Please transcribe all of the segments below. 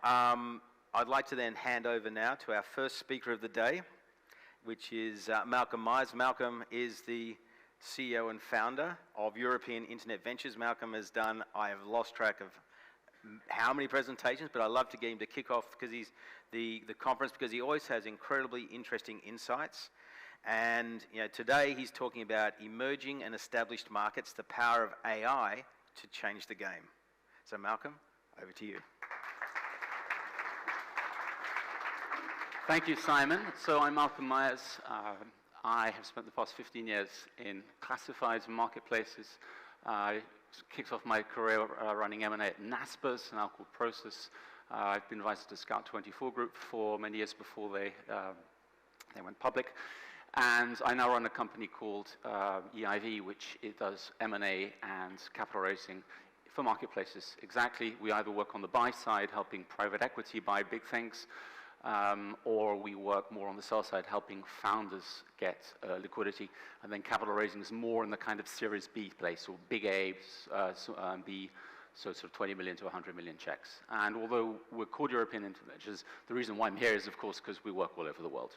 I'd like to then hand over now to our first speaker of the day, which is Malcolm Myers. Malcolm is the CEO and founder of European Internet Ventures. Malcolm has done, I have lost track of how many presentations, but I love to get him to kick off because he's the conference, because he always has incredibly interesting insights. And today he's talking about emerging and established markets, the power of AI to change the game. So Malcolm, over to you. Thank you, Simon. So I'm Malcolm Myers. I have spent the past 15 years in classifieds and marketplaces. I kicked off my career running M&A at NASPERS, now called Process. I've been advisor to Scout 24 Group for many years before they went public. And I now run a company called EIV, which it does M&A and capital raising for marketplaces. Exactly, we either work on the buy side, helping private equity buy big things, or we work more on the sell side, helping founders get liquidity. And then capital raising is more in the kind of Series B place, or big A, B, so sort of 20 million to 100 million checks. And although we're called European Internet Ventures, the reason why I'm here is, of course, because we work all over the world.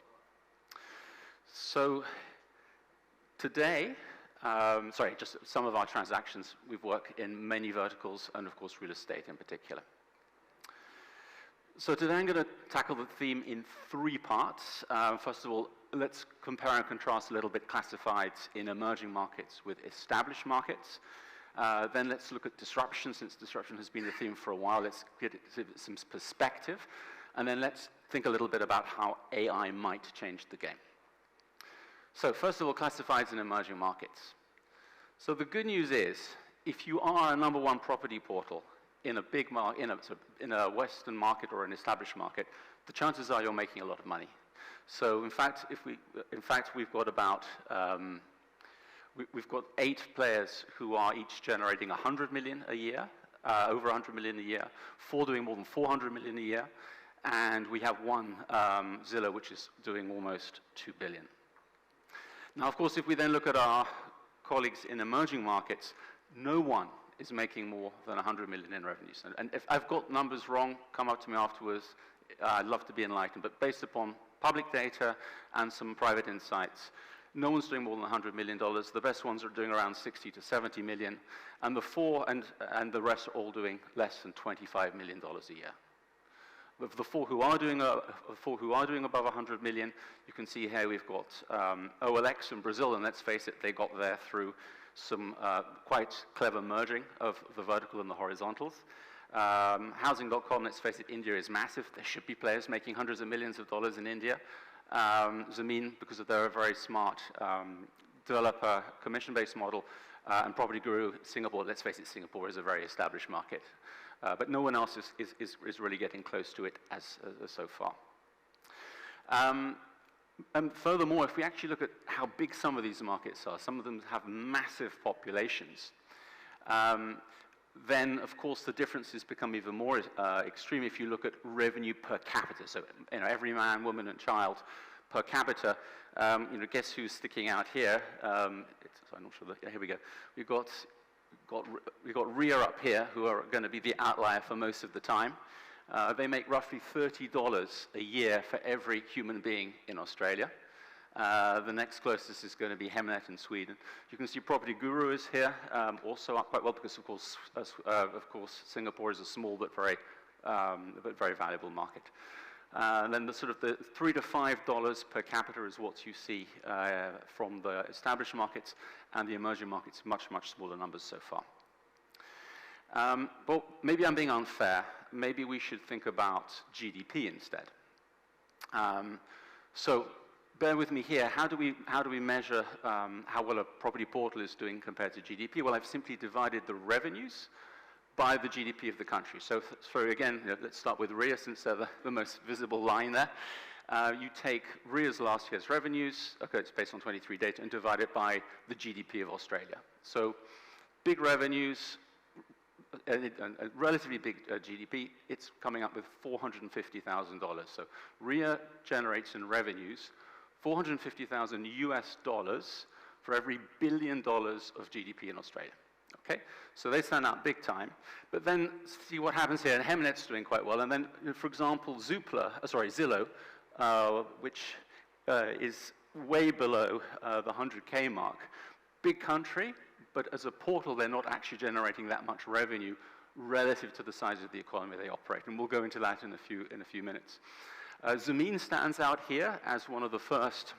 So today, just some of our transactions, we've worked in many verticals and, of course, real estate in particular. So today I'm going to tackle the theme in three parts. First of all, let's compare and contrast a little bit classifieds in emerging markets with established markets. Then let's look at disruption, since disruption has been the theme for a while. Let's give it some perspective. And then let's think a little bit about how AI might change the game. So first of all, classifieds in emerging markets. So the good news is, if you are a #1 property portal in a big in a Western market or an established market, the chances are you're making a lot of money. So in fact, we've got about we've got 8 players who are each generating 100 million a year, over 100 million a year, 4 doing more than 400 million a year, and we have one Zillow which is doing almost 2 billion. Now, of course, if we then look at our colleagues in emerging markets, no one is making more than 100 million in revenues. And if I've got numbers wrong, come up to me afterwards. I'd love to be enlightened. But based upon public data and some private insights, no one's doing more than $100 million. The best ones are doing around 60 to 70 million. And the rest are all doing less than $25 million a year. Of the four who are doing above 100 million, you can see here we've got OLX in Brazil, and let's face it, they got there through some quite clever merging of the vertical and the horizontals. Housing.com, let's face it, India is massive. There should be players making hundreds of millions of dollars in India. Zameen, because of their very smart developer commission-based model, and Property Guru, Singapore, let's face it, Singapore is a very established market. But no one else is really getting close to it as so far. And furthermore, if we actually look at how big some of these markets are, some of them have massive populations, then, of course, the differences become even more extreme if you look at revenue per capita. So, every man, woman, and child per capita, guess who's sticking out here? I'm not sure. Here we go. We've got RIA up here, who are going to be the outlier for most of the time. They make roughly $30 a year for every human being in Australia. The next closest is going to be Hemnet in Sweden. You can see Property Guru is here, also up quite well, because of course Singapore is a small but very valuable market. And then the $3 to $5 per capita is what you see from the established markets, and the emerging markets, much smaller numbers so far. But maybe I'm being unfair. Maybe we should think about GDP instead. So bear with me here. How do we measure how well a property portal is doing compared to GDP? Well, I've simply divided the revenues by the GDP of the country. So again, let's start with RIA, since they're the most visible line there. You take RIA's last year's revenues, okay, it's based on 23 data, and divide it by the GDP of Australia. So big revenues, a relatively big GDP, it's coming up with $450,000. So RIA generates in revenues $450,000 US for every $1 billion of GDP in Australia. Okay, so they stand out big time. But then see what happens here, and Hemnet's doing quite well. And then, for example, Zillow, which is way below the 100K mark. Big country, but as a portal, they're not actually generating that much revenue relative to the size of the economy they operate. And we'll go into that in a few minutes. Zamin stands out here as one of the first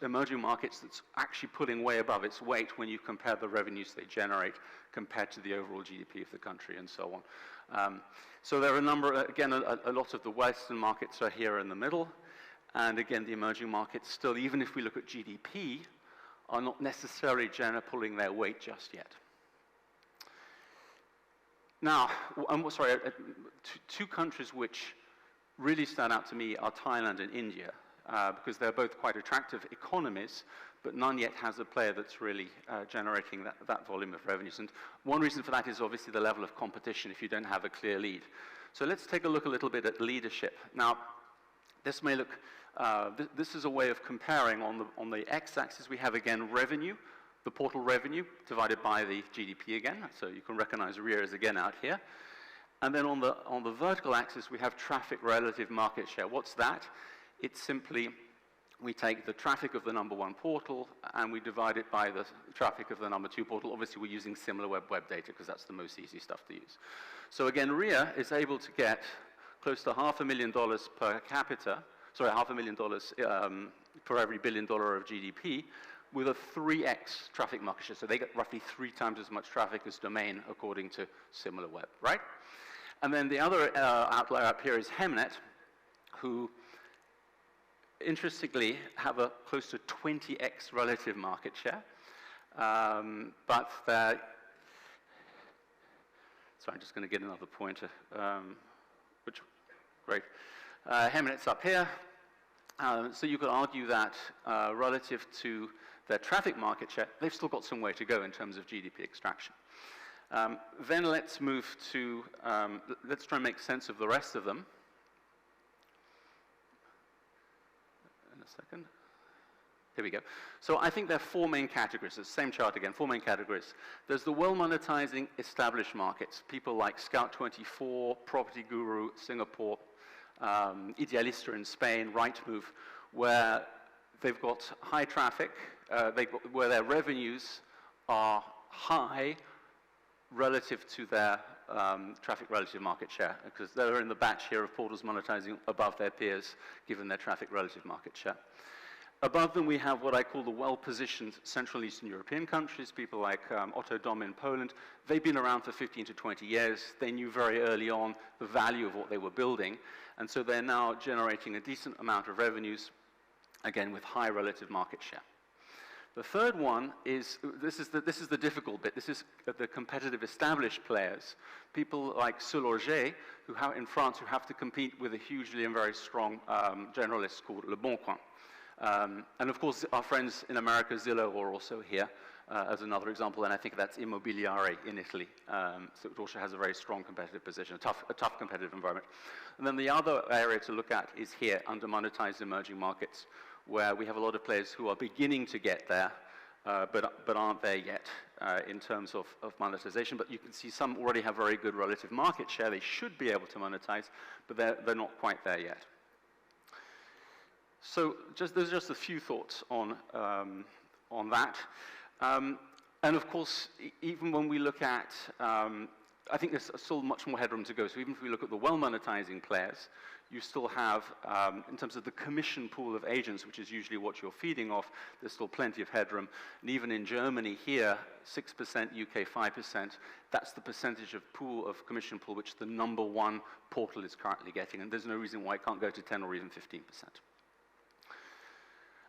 emerging markets that's actually pulling way above its weight when you compare the revenues they generate compared to the overall GDP of the country and so on. So there are a lot of the Western markets are here in the middle, and again, the emerging markets still, even if we look at GDP, are not necessarily pulling their weight just yet. Now, two countries which really stand out to me are Thailand and India, because they're both quite attractive economies, but none yet has a player that's really generating that volume of revenues. And one reason for that is obviously the level of competition if you don't have a clear lead. So let's take a look a little bit at leadership. Now, this may look, this is a way of comparing on the x-axis we have again revenue, the portal revenue divided by the GDP again, so you can recognize arrears again out here. And then on the vertical axis we have traffic relative market share. What's that? It's simply, we take the traffic of the number one portal and we divide it by the traffic of the number two portal. Obviously we're using similar web data because that's the most easy stuff to use. So again, RIA is able to get close to $500,000 per capita, sorry, $500,000 per every $1 billion of GDP, with a 3x traffic market share. So they get roughly 3 times as much traffic as Domain, according to similar web, right? And then the other outlier up here is Hemnet, who interestingly have a close to 20x relative market share. But they're, sorry, I'm just going to get another pointer, great. Hemnet's up here. So you could argue that relative to their traffic market share, they've still got some way to go in terms of GDP extraction. Then let's move to, let's try and make sense of the rest of them. In a second. Here we go. So I think there are 4 main categories. It's the same chart again, 4 main categories. There's the well-monetizing established markets, people like Scout24, Property Guru, Singapore, Idealista in Spain, Rightmove, where they've got high traffic, where their revenues are high relative to their traffic relative market share, because they're in the batch here of portals monetizing above their peers, given their traffic relative market share. Above them, we have what I call the well-positioned Central and Eastern European countries, people like Otto-Dom in Poland. They've been around for 15 to 20 years. They knew very early on the value of what they were building, and so they're now generating a decent amount of revenues, again, with high relative market share. The third one is, this is the difficult bit. This is the competitive established players, people like Sulorget, in France, who have to compete with a hugely and very strong generalist called Le Bon Coin. And of course, our friends in America, Zillow, are also here as another example, and I think that's Immobiliare in Italy. So it also has a very strong competitive position, a tough competitive environment. And then the other area to look at is here, under monetized emerging markets, where we have a lot of players who are beginning to get there, but aren't there yet in terms of monetization. But you can see some already have very good relative market share. They should be able to monetize, but they're not quite there yet. So there's just a few thoughts on that. And of course, even when we look at, I think there's still much more headroom to go. So even if we look at the well-monetizing players, you still have, in terms of the commission pool of agents, which is usually what you're feeding off, there's still plenty of headroom. And even in Germany here, 6%, UK 5%, that's the percentage of commission pool which the number one portal is currently getting. And there's no reason why it can't go to 10 or even 15%.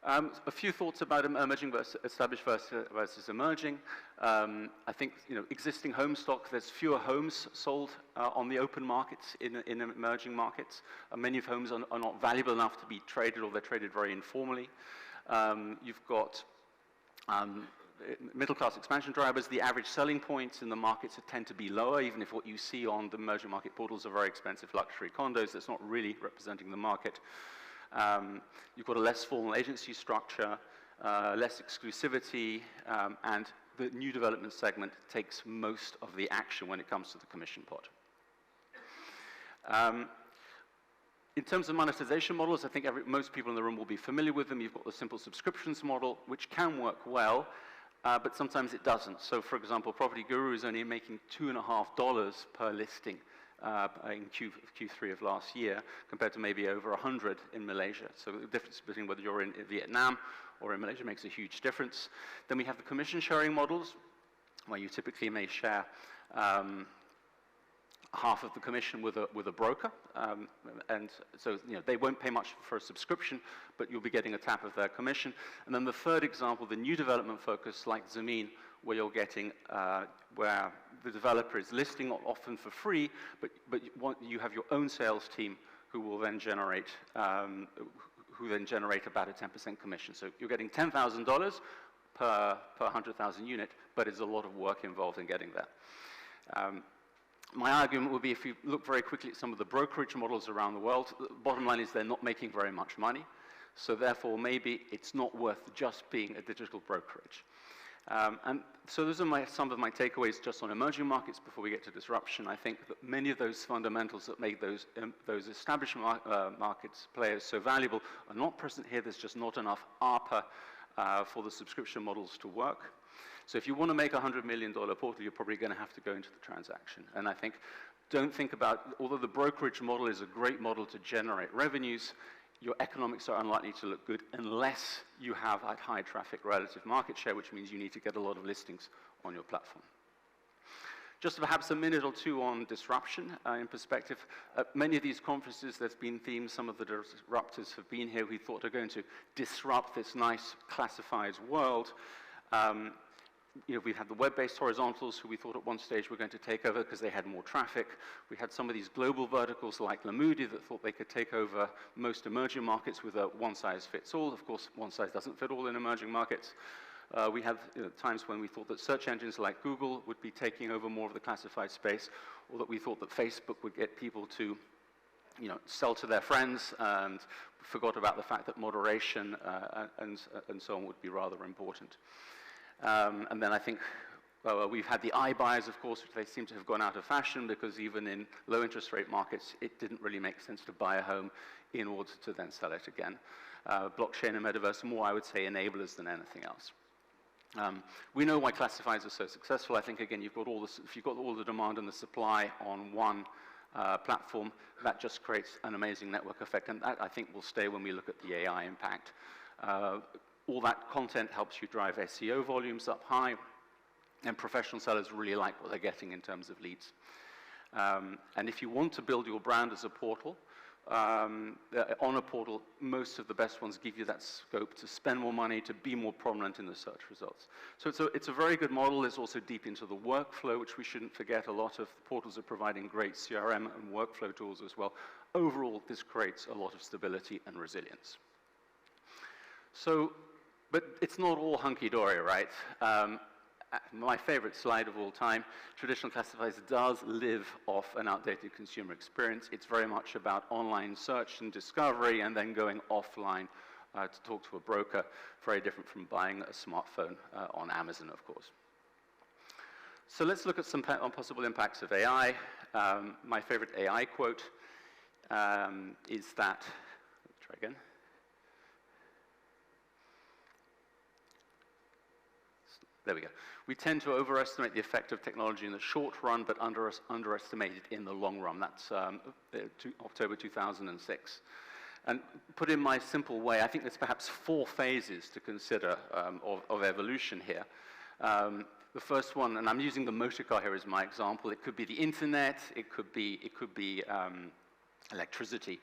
A few thoughts about emerging versus established versus emerging. I think, existing home stock, there's fewer homes sold on the open markets in emerging markets. Many of homes are not valuable enough to be traded, or they're traded very informally. You've got middle-class expansion drivers. The average selling points in the markets tend to be lower, even if what you see on the emerging market portals are very expensive luxury condos. That's not really representing the market. You've got a less formal agency structure, less exclusivity, and the new development segment takes most of the action when it comes to the commission pot. In terms of monetization models, I think most people in the room will be familiar with them. You've got the simple subscriptions model, which can work well, but sometimes it doesn't. So, for example, Property Guru is only making $2.50 per listing in Q3 of last year, compared to maybe over 100 in Malaysia. So the difference between whether you're in Vietnam or in Malaysia makes a huge difference. Then we have the commission sharing models, where you typically may share half of the commission with a broker, and so they won't pay much for a subscription, but you'll be getting a tap of their commission. And then the third example, the new development focus, like Zameen, where you're getting where the developer is listing often for free, but you have your own sales team who will then generate about a 10% commission. So you're getting $10,000 per 100,000 unit, but it's a lot of work involved in getting that. My argument would be, if you look very quickly at some of the brokerage models around the world, the bottom line is they're not making very much money. So therefore, maybe it's not worth just being a digital brokerage. And so those are some of my takeaways just on emerging markets before we get to disruption. I think that many of those fundamentals that make those established markets players so valuable are not present here. There's just not enough ARPA for the subscription models to work. So if you want to make a $100 million portal, you're probably going to have to go into the transaction. And I think, don't think about, although the brokerage model is a great model to generate revenues, your economics are unlikely to look good unless you have a high traffic relative market share, which means you need to get a lot of listings on your platform. Just perhaps a minute or two on disruption in perspective. At many of these conferences, there's been themes. Some of the disruptors have been here. We thought are going to disrupt this nice classifieds world. We had the web-based horizontals who we thought at one stage were going to take over because they had more traffic. We had some of these global verticals like Lamudi that thought they could take over most emerging markets with a one-size-fits-all. Of course, one size doesn't fit all in emerging markets. We had times when we thought that search engines like Google would be taking over more of the classified space, or that we thought that Facebook would get people to sell to their friends, and forgot about the fact that moderation and so on would be rather important. And then I think we've had the iBuyers, of course, which they seem to have gone out of fashion, because even in low interest rate markets, it didn't really make sense to buy a home in order to then sell it again. Blockchain and metaverse, more, I would say, enablers than anything else. We know why classifieds are so successful. I think, again, if you've got all the demand and the supply on one platform, that just creates an amazing network effect, and that, I think, will stay when we look at the AI impact. All that content helps you drive SEO volumes up high, and professional sellers really like what they're getting in terms of leads. And if you want to build your brand as a portal, on a portal, most of the best ones give you that scope to spend more money, to be more prominent in the search results. So it's a very good model. It's also deep into the workflow, which we shouldn't forget. A lot of portals are providing great CRM and workflow tools as well. Overall, this creates a lot of stability and resilience. But it's not all hunky-dory, right? My favorite slide of all time, traditional classifieds does live off an outdated consumer experience. It's very much about online search and discovery, and then going offline to talk to a broker. Very different from buying a smartphone on Amazon, of course. So let's look at some possible impacts of AI. My favorite AI quote is that, let's try again. There we go. We tend to overestimate the effect of technology in the short run, but underestimate it in the long run. That's October 2006. And put in my simple way, I think there's perhaps 4 phases to consider of evolution here. The first one, and I'm using the motor car here as my example, it could be the internet, it could be electricity.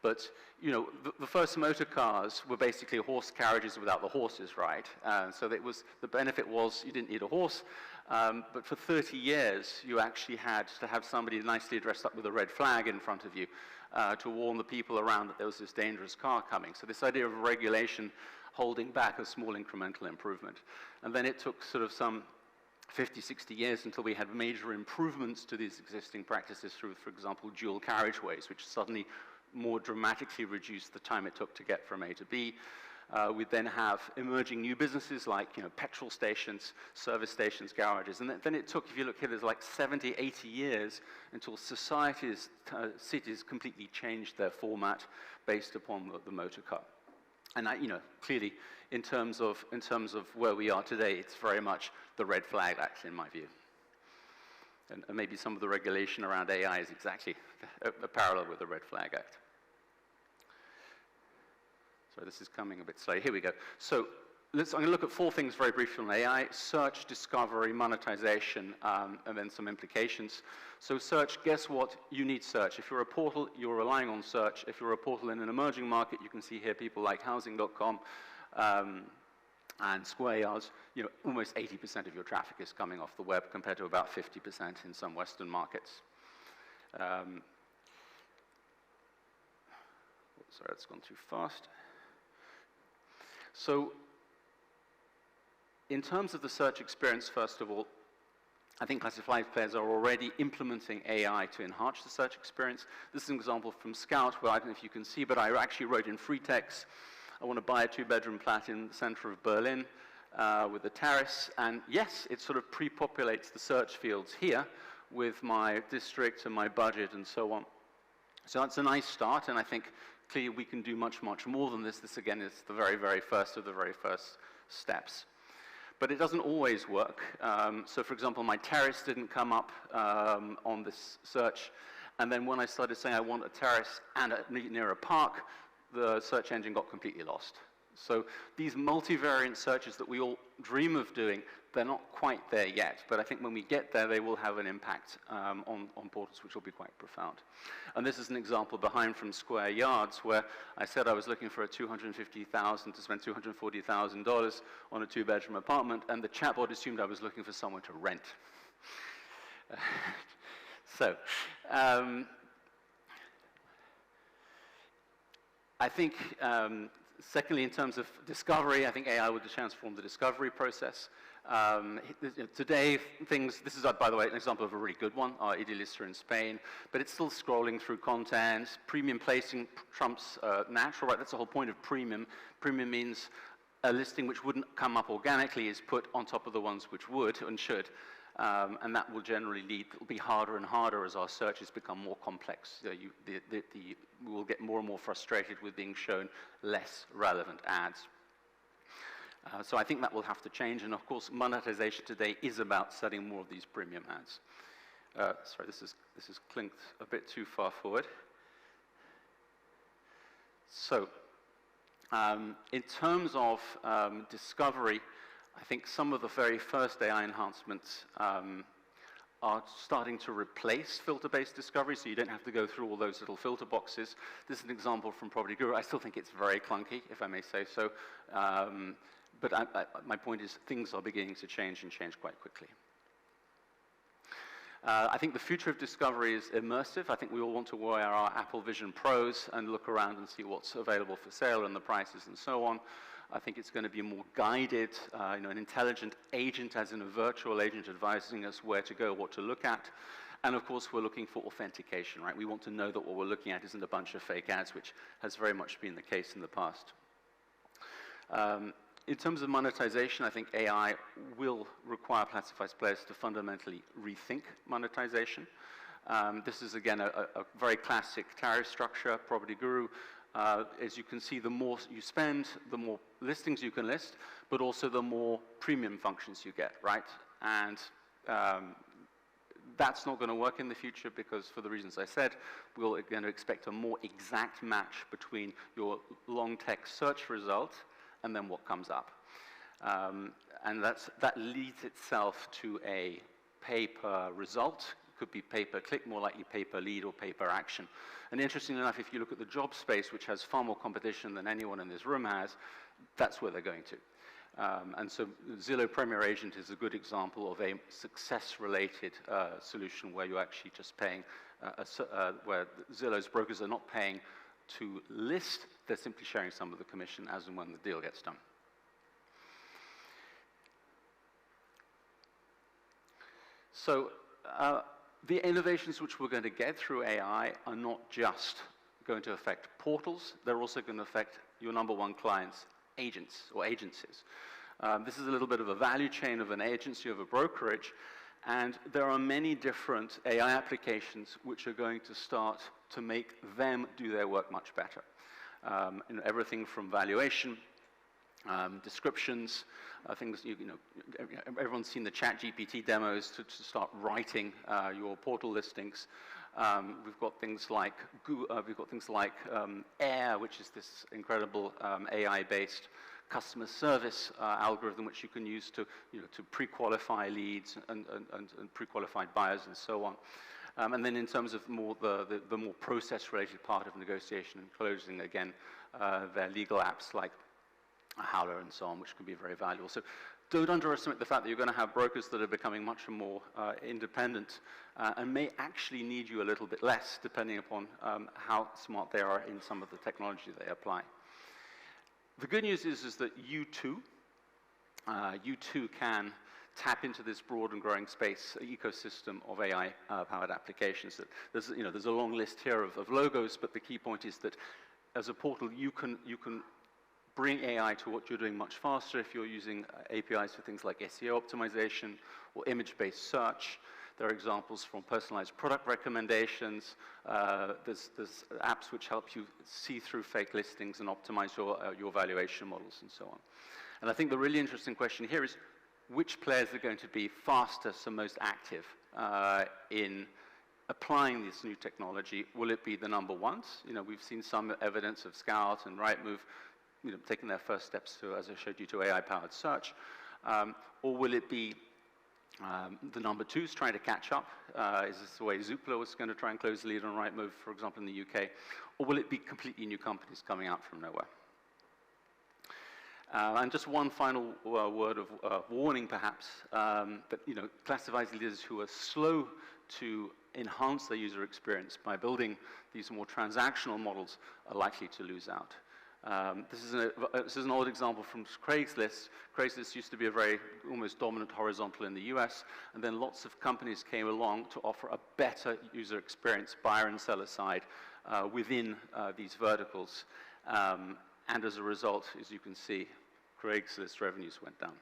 But, the first motor cars were basically horse carriages without the horses, right? So the benefit was you didn't need a horse, but for 30 years, you actually had to have somebody nicely dressed up with a red flag in front of you to warn the people around that there was this dangerous car coming. So this idea of regulation holding back a small incremental improvement. And then it took sort of some 50, 60 years until we had major improvements to these existing practices through, for example, dual carriageways, which suddenly more dramatically reduced the time it took to get from A to B. We then have emerging new businesses like, petrol stations, service stations, garages. And then it took, if you look here, there's like 70, 80 years until societies, cities completely changed their format based upon the motor car. And that, clearly, in terms of where we are today, it's very much the Red Flag Act, in my view. And maybe some of the regulation around AI is exactly a parallel with the Red Flag Act. So this is coming a bit slow. Here we go. So I'm going to look at 4 things very briefly on AI: search, discovery, monetization, and then some implications. So search, guess what? You need search. If you're a portal, you're relying on search. If you're a portal in an emerging market, you can see here people like housing.com and Square Yards. Almost 80% of your traffic is coming off the web compared to about 50% in some Western markets. Sorry, that's gone too fast. So in terms of the search experience, first of all, I think Classified players are already implementing AI to enhance the search experience. This is an example from Scout, where I don't know if you can see, but I actually wrote in free text, I want to buy a 2-bedroom flat in the center of Berlin with a terrace. And yes, it sort of pre-populates the search fields here with my district and my budget and so on. So that's a nice start, and I think clearly we can do much, much more than this. This, again, is the very, very first of the very first steps. But it doesn't always work. So, for example, my terrace didn't come up on this search. And then when I started saying I want a terrace and near a park, the search engine got completely lost. So these multivariant searches that we all dream of doing, they're not quite there yet. But I think when we get there, they will have an impact on portals, which will be quite profound. And this is an example behind from Square Yards, where I said I was looking for $250,000 to spend $240,000 on a 2-bedroom apartment, and the chatbot assumed I was looking for someone to rent. I think, secondly, in terms of discovery, I think AI will transform the discovery process. Today, this is, by the way, an example of a really good one, Idealista in Spain, but it's still scrolling through content. Premium placing trumps natural, right? That's the whole point of premium. Premium means a listing which wouldn't come up organically is put on top of the ones which would and should. And that will generally lead, it'll be harder and harder as our searches become more complex. We will get more and more frustrated with being shown less relevant ads. So I think that will have to change, and of course, monetization today is about selling more of these premium ads. Sorry, this is clinked a bit too far forward. So, in terms of discovery, I think some of the very first AI enhancements are starting to replace filter-based discovery, so you don't have to go through all those little filter boxes. This is an example from Property Guru. I still think it's very clunky, if I may say so. But my point is things are beginning to change and change quite quickly. I think the future of discovery is immersive. I think we all want to wear our Apple Vision Pros and look around and see what's available for sale and the prices and so on. I think it's going to be more guided, an intelligent agent, as in a virtual agent advising us where to go, what to look at. And of course, we're looking for authentication, right? We want to know that what we're looking at isn't a bunch of fake ads, which has very much been the case in the past. In terms of monetization, I think AI will require classifieds players to fundamentally rethink monetization. This is, again, a very classic tariff structure, Property Guru. As you can see, the more you spend, the more listings you can list, but also the more premium functions you get, right? And that's not going to work in the future because, for the reasons I said, we're going to expect a more exact match between your long text search result and then what comes up. And that leads itself to a pay-per-result. It could be pay-per-click, more likely pay-per-lead or pay-per-action. And interestingly enough, if you look at the job space, which has far more competition than anyone in this room has, that's where they're going to. And so Zillow Premier Agent is a good example of a success-related solution where you're actually just paying, where Zillow's brokers are not paying to list, they're simply sharing some of the commission as and when the deal gets done. So the innovations which we're going to get through AI are not just going to affect portals, they're also going to affect your #1 client's agents or agencies. This is a little bit of a value chain of an agency, of a brokerage, and there are many different AI applications which are going to start to make them do their work much better. Everything from valuation, descriptions, things, everyone's seen the ChatGPT demos to start writing your portal listings. We've got things like Air, which is this incredible AI-based customer service algorithm which you can use to pre-qualify leads and pre-qualified buyers and so on. And then in terms of the more process-related part of negotiation and closing, again, there are legal apps like Howler and so on, which can be very valuable. So don't underestimate the fact that you're going to have brokers that are becoming much more independent and may actually need you a little bit less, depending upon how smart they are in some of the technology they apply. The good news is that you too can tap into this broad and growing space ecosystem of AI-powered applications. There's a long list here of logos, but the key point is that as a portal, you can bring AI to what you're doing much faster if you're using APIs for things like SEO optimization or image-based search. There are examples from personalized product recommendations. There's apps which help you see through fake listings and optimize your valuation models and so on. And I think the really interesting question here is which players are going to be fastest and most active in applying this new technology? Will it be the number ones? We've seen some evidence of Scout and Rightmove taking their first steps to, as I showed you, to AI-powered search. Or will it be the number twos trying to catch up? Is this the way Zoopla was going to try and close the lead on Rightmove, for example, in the UK? Or will it be completely new companies coming out from nowhere? And just one final word of warning, perhaps, that Classifieds leaders who are slow to enhance their user experience by building these more transactional models are likely to lose out. This is an old example from Craigslist. Craigslist used to be a very almost dominant horizontal in the US, and then lots of companies came along to offer a better user experience, buyer and seller side, within these verticals. And as a result, as you can see, Craigslist revenues went down.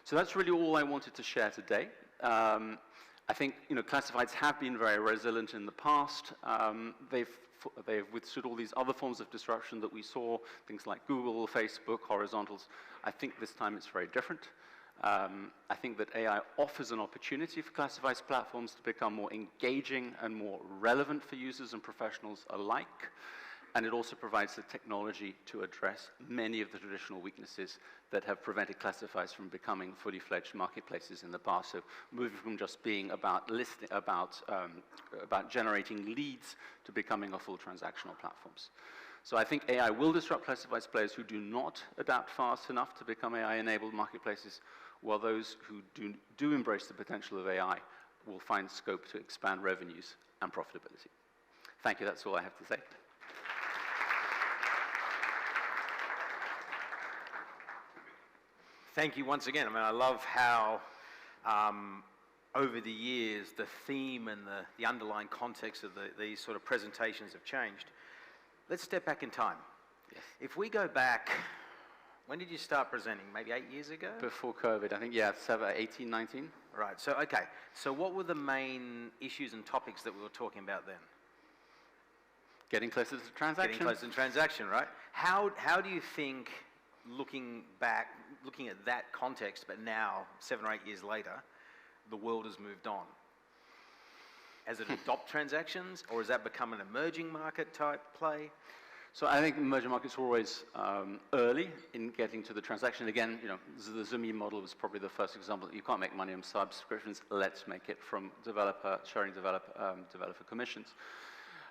So that's really all I wanted to share today. I think classifieds have been very resilient in the past. They've withstood all these other forms of disruption that we saw, things like Google, Facebook, horizontals. I think this time it's very different. I think that AI offers an opportunity for classifieds platforms to become more engaging and more relevant for users and professionals alike. And it also provides the technology to address many of the traditional weaknesses that have prevented classifieds from becoming fully fledged marketplaces in the past. So moving from just being about generating leads to becoming a full transactional platforms. So I think AI will disrupt classifieds players who do not adapt fast enough to become AI-enabled marketplaces, while those who do embrace the potential of AI will find scope to expand revenues and profitability. Thank you. That's all I have to say. Thank you once again. I mean, I love how over the years the theme and the underlying context of these sort of presentations have changed. Let's step back in time. Yes. If we go back, when did you start presenting? Maybe 8 years ago? Before COVID, I think, yeah, 18, 19. Right. So, okay. So what were the main issues and topics that we were talking about then? Getting closer to transaction. Getting closer to transaction, right? How do you think, looking at that context, but now, 7 or 8 years later, the world has moved on? Has it adopted transactions, or has that become an emerging market type play? So I think emerging markets were always early in getting to the transaction. Again, the Zoomi model was probably the first example. You can't make money on subscriptions. Let's make it from sharing developer commissions.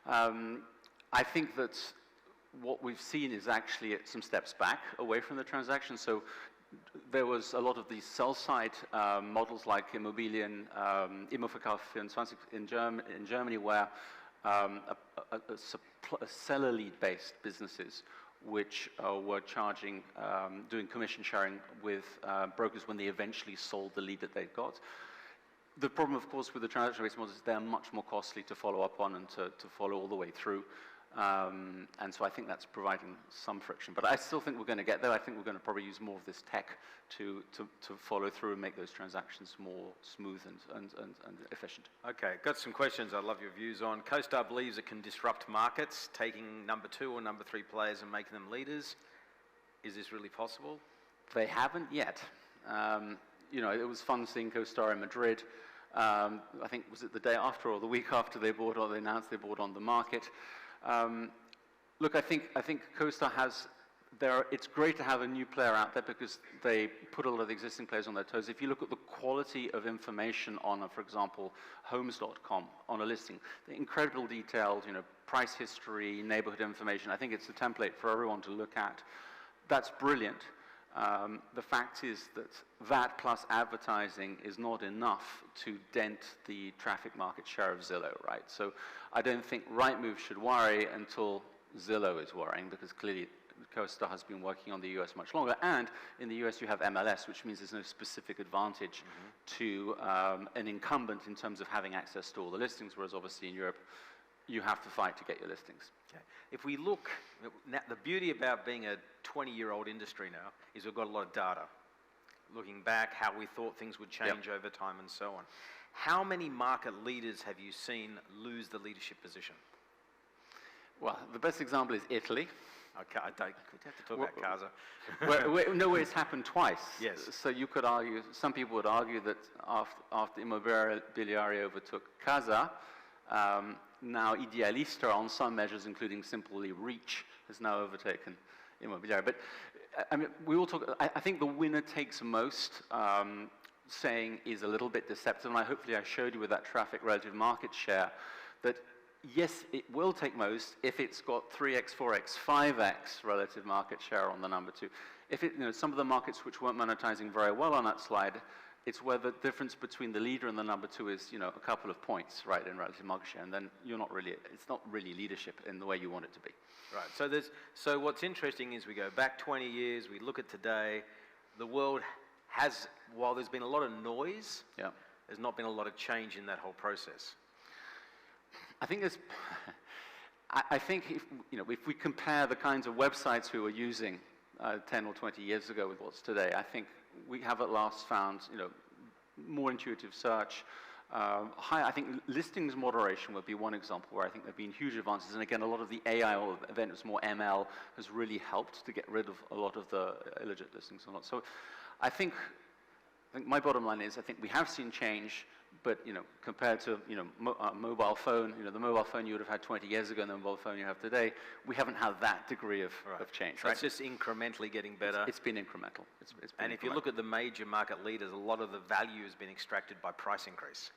I think that what we've seen is actually some steps back away from the transaction. So there was a lot of these sell-side models like Immobilien, Immoverkauf24 in Germany, where seller lead-based businesses which were charging, doing commission sharing with brokers when they eventually sold the lead that they'd got. The problem, of course, with the transaction-based models is they're much more costly to follow up on and to follow all the way through. And so I think that's providing some friction. But I still think we're going to get there. I think we're going to probably use more of this tech to follow through and make those transactions more smooth and efficient. Okay, got some questions I'd love your views on. CoStar believes it can disrupt markets, taking number 2 or number 3 players and making them leaders. Is this really possible? They haven't yet. You know, it was fun seeing CoStar in Madrid. I think, was it the day after or the week after they bought, or they announced they bought on the market. Look, I think CoStar has, it's great to have a new player out there because they put a lot of the existing players on their toes. If you look at the quality of information on, for example, homes.com on a listing, the incredible detailed, you know, price history, neighborhood information, I think it's a template for everyone to look at. That's brilliant. The fact is that plus advertising is not enough to dent the traffic market share of Zillow, right? So I don't think Rightmove should worry until Zillow is worrying, because clearly CoStar has been working on the US much longer, and in the US you have MLS, which means there's no specific advantage to an incumbent in terms of having access to all the listings, whereas obviously in Europe you have to fight to get your listings. Okay. If we look, now, the beauty about being a 20-year-old industry now is we've got a lot of data. Looking back, how we thought things would change over time and so on. How many market leaders have you seen lose the leadership position? Well, the best example is Italy. Okay, we'd have to talk about Casa. where it's happened twice. Yes. So you could argue, some people would argue that after Immobiliare overtook Casa, now Idealista, on some measures, including simply reach, has now overtaken Immobiliare. But I mean, we all talk. I think the winner takes most saying is a little bit deceptive, and hopefully I showed you with that traffic relative market share that yes, it will take most if it's got 3x, 4x, 5x relative market share on the number 2. If it, you know, some of the markets which weren't monetizing very well on that slide, it's where the difference between the leader and the number 2 is, you know, a couple of points, right, in relative market share, and then you're not really, it's not really leadership in the way you want it to be. Right, so what's interesting is we go back 20 years, we look at today, the world has, while there's been a lot of noise, there's not been a lot of change in that whole process. I think there's, I think if, you know, if we compare the kinds of websites we were using 10 or 20 years ago with what's today, I think we have at last found, you know, more intuitive search. I think listings moderation would be one example where I think there have been huge advances. And again, a lot of the AI, or then it's more ML, has really helped to get rid of a lot of the illegit listings and all. So I think my bottom line is I think we have seen change, but, you know, compared to, you know, mobile phone, you know, the mobile phone you would have had 20 years ago and the mobile phone you have today, we haven't had that degree of change, so right? It's just incrementally getting better. It's been incremental. It's been and if you look at the major market leaders, a lot of the value has been extracted by price increase.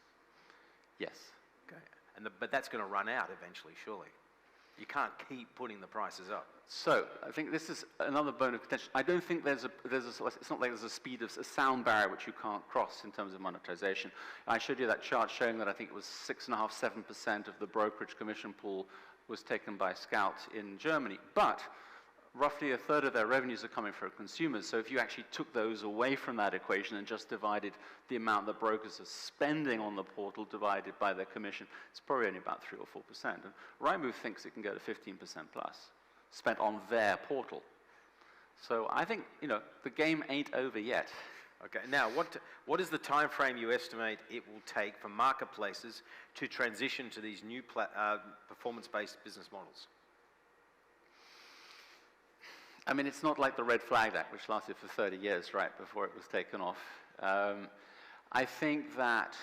Yes. Okay. But that's going to run out eventually, surely. You can't keep putting the prices up. So I think this is another bone of contention. I don't think it's not like there's a sound barrier which you can't cross in terms of monetization. I showed you that chart showing that I think it was 6.5%, 7% of the brokerage commission pool was taken by Scout in Germany. But roughly a third of their revenues are coming from consumers. So if you actually took those away from that equation and just divided the amount that brokers are spending on the portal divided by their commission, it's probably only about 3 or 4%. And Rightmove thinks it can go to 15% plus spent on their portal. So I think, you know, the game ain't over yet. Okay, now what is the time frame you estimate it will take for marketplaces to transition to these new performance-based business models? I mean, it's not like the Red Flag Act, which lasted for 30 years, right, before it was taken off. I think that,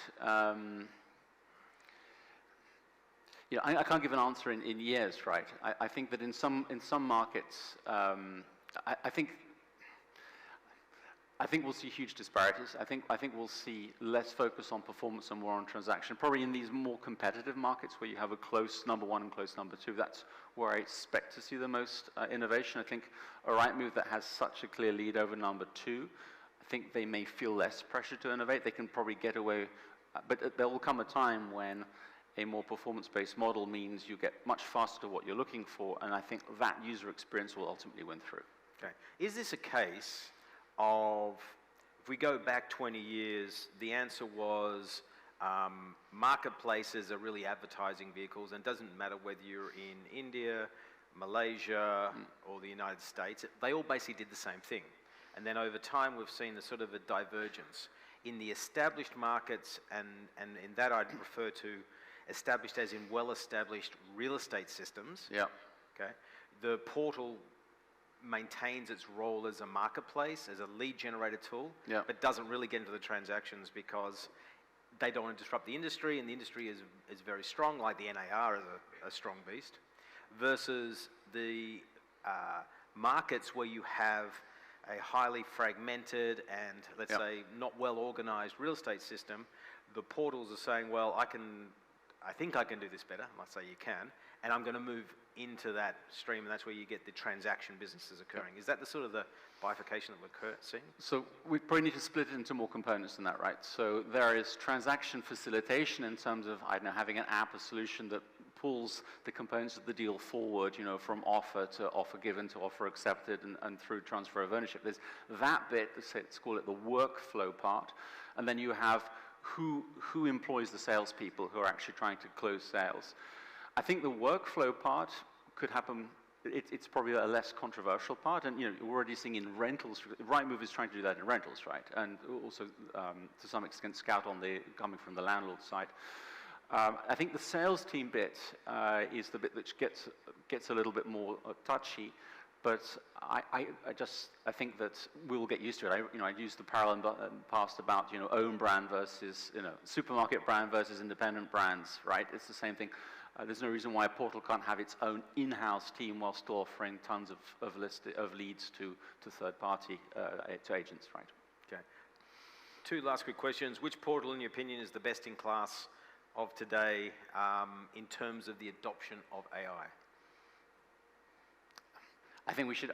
you know, I can't give an answer in years, right? I think that in some markets, I think we'll see huge disparities. I think we'll see less focus on performance and more on transaction. Probably in these more competitive markets where you have a close number 1 and close number 2, that's where I expect to see the most innovation. I think a Rightmove that has such a clear lead over number 2, I think they may feel less pressure to innovate. They can probably get away, but there will come a time when a more performance-based model means you get much faster to what you're looking for, and I think that user experience will ultimately win through. Okay. Is this a case of, if we go back 20 years, the answer was Marketplaces are really advertising vehicles, and it doesn't matter whether you're in India, Malaysia, or the United States, they all basically did the same thing. And then over time, we've seen a sort of a divergence. In the established markets, and in that I'd refer to established as in well-established real estate systems, Yeah. okay, the portal maintains its role as a marketplace, as a lead generator tool, Yeah. but doesn't really get into the transactions because they don't want to disrupt the industry, and the industry is very strong, like the NAR is a strong beast, versus the markets where you have a highly fragmented and, let's Yeah. say, not well-organized real estate system. The portals are saying, well, I think I can do this better, let's say you can, and I'm going to move into that stream, and that's where you get the transaction businesses occurring. Is that the sort of the bifurcation that we're seeing? So we probably need to split it into more components than that, right? So there is transaction facilitation in terms of, I don't know, having an app, a solution that pulls the components of the deal forward, you know, from offer to offer given to offer accepted and through transfer of ownership. There's that bit, let's call it the workflow part, and then you have who employs the salespeople who are actually trying to close sales. I think the workflow part could happen. It's probably a less controversial part, and you know, we're already seeing in rentals. Rightmove is trying to do that in rentals, right? And also, to some extent, Scout coming from the landlord side. I think the sales team bit is the bit that gets a little bit more touchy, but I think that we will get used to it. I used the parallel in the past about, you know, own brand versus, you know, supermarket brand versus independent brands, right? It's the same thing. There's no reason why a portal can't have its own in-house team while still offering tons of leads to third-party to agents, right? Okay. Two last quick questions. Which portal, in your opinion, is the best in class of today in terms of the adoption of AI? I think we should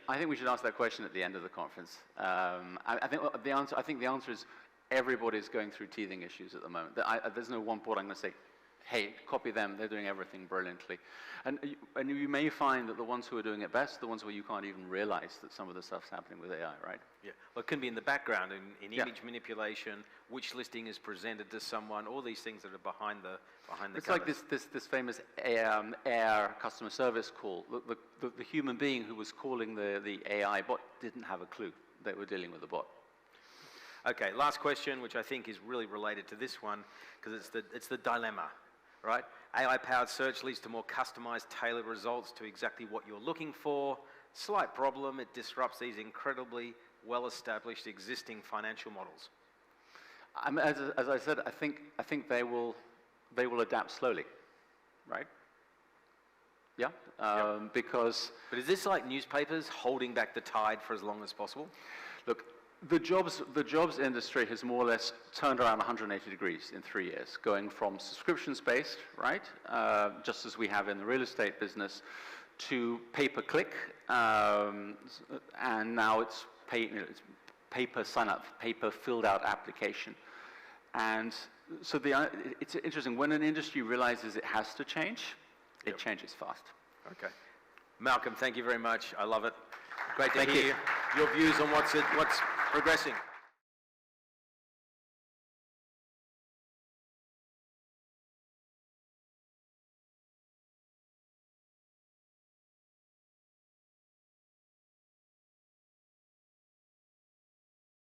ask that question at the end of the conference. I think the answer is everybody's going through teething issues at the moment. There's no one portal I'm going to say, hey, copy them, they're doing everything brilliantly. And you may find that the ones who are doing it best are the ones where you can't even realize that some of the stuff's happening with AI, right? Yeah, well, it can be in the background, in Yeah. image manipulation, which listing is presented to someone, all these things that are behind the It's covers. like this famous Air customer service call. The human being who was calling the AI bot didn't have a clue they were dealing with a bot. Okay, last question, which I think is really related to this one, because it's the dilemma, right? AI-powered search leads to more customized, tailored results to exactly what you're looking for. Slight problem, it disrupts these incredibly well-established existing financial models. As I said, I think they will adapt slowly, right? Yeah, Yep. because But is this like newspapers holding back the tide for as long as possible? look, the jobs industry has more or less turned around 180 degrees in 3 years, going from subscriptions-based, right, just as we have in the real estate business, to pay-per-click, and now it's paper sign-up, paper-filled-out application. And so it's interesting, when an industry realizes it has to change, it changes fast. Okay. Malcolm, thank you very much. I love it. Great to Thank hear you. your views on what's progressing.